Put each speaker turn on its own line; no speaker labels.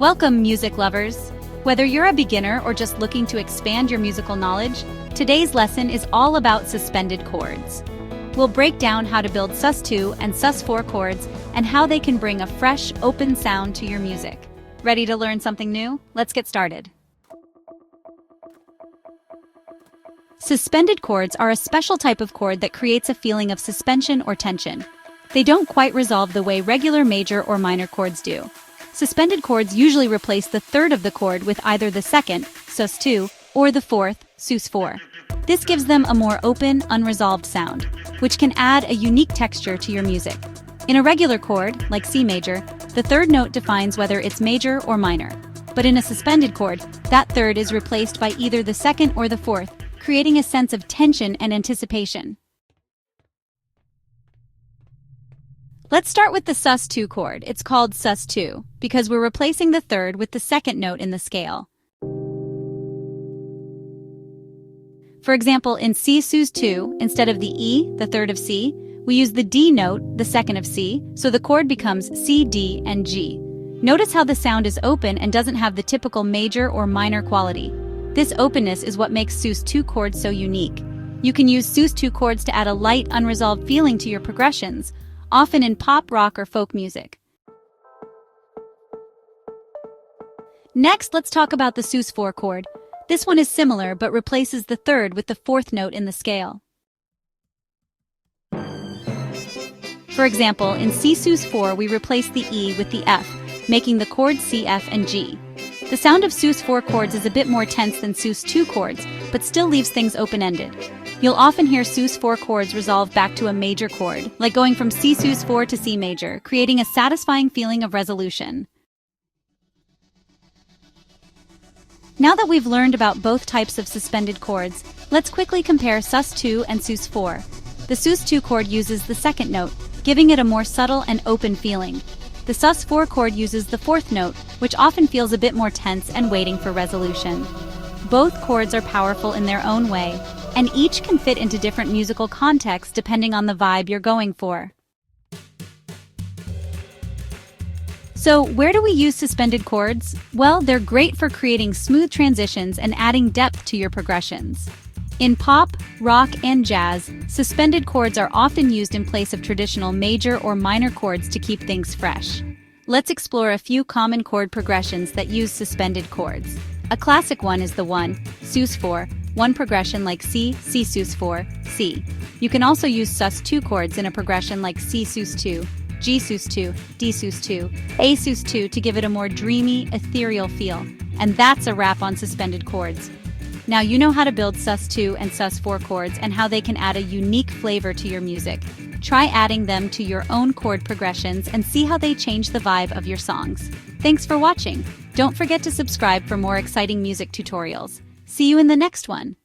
Welcome, music lovers! Whether you're a beginner or just looking to expand your musical knowledge, today's lesson is all about suspended chords. We'll break down how to build sus2 and sus4 chords and how they can bring a fresh, open sound to your music. Ready to learn something new? Let's get started. Suspended chords are a special type of chord that creates a feeling of suspension or tension. They don't quite resolve the way regular major or minor chords do. Suspended chords usually replace the third of the chord with either the second, sus2, or the fourth, sus4. This gives them a more open, unresolved sound, which can add a unique texture to your music. In a regular chord, like C major, the third note defines whether it's major or minor. But in a suspended chord, that third is replaced by either the second or the fourth, creating a sense of tension and anticipation. Let's start with the sus2 chord. It's called sus2 because we're replacing the third with the second note in the scale. For example, in C sus2, instead of the E, the third of C, we use the D note, the second of C, so the chord becomes C, D, and G. Notice how the sound is open and doesn't have the typical major or minor quality. This openness is what makes sus2 chords so unique. You can use sus2 chords to add a light, unresolved feeling to your progressions, often in pop, rock, or folk music. Next, let's talk about the sus4 chord. This one is similar but replaces the third with the fourth note in the scale. For example, in C sus4 we replace the E with the F, making the chords C, F, and G. The sound of sus4 chords is a bit more tense than sus2 chords, but still leaves things open-ended. You'll often hear sus4 chords resolve back to a major chord, like going from C sus4 to C major, creating a satisfying feeling of resolution. Now that we've learned about both types of suspended chords, let's quickly compare sus2 and sus4. The sus2 chord uses the second note, giving it a more subtle and open feeling. The sus4 chord uses the fourth note, which often feels a bit more tense and waiting for resolution. Both chords are powerful in their own way, and each can fit into different musical contexts depending on the vibe you're going for. So, where do we use suspended chords? Well, they're great for creating smooth transitions and adding depth to your progressions. In pop, rock, and jazz, suspended chords are often used in place of traditional major or minor chords to keep things fresh. Let's explore a few common chord progressions that use suspended chords. A classic one is the sus4, one progression like C, C sus4, C. You can also use sus2 chords in a progression like C sus2, G sus2, D sus2, A sus2 to give it a more dreamy, ethereal feel. And that's a wrap on suspended chords. Now you know how to build sus2 and sus4 chords and how they can add a unique flavor to your music. Try adding them to your own chord progressions and see how they change the vibe of your songs. Thanks for watching. Don't forget to subscribe for more exciting music tutorials. See you in the next one.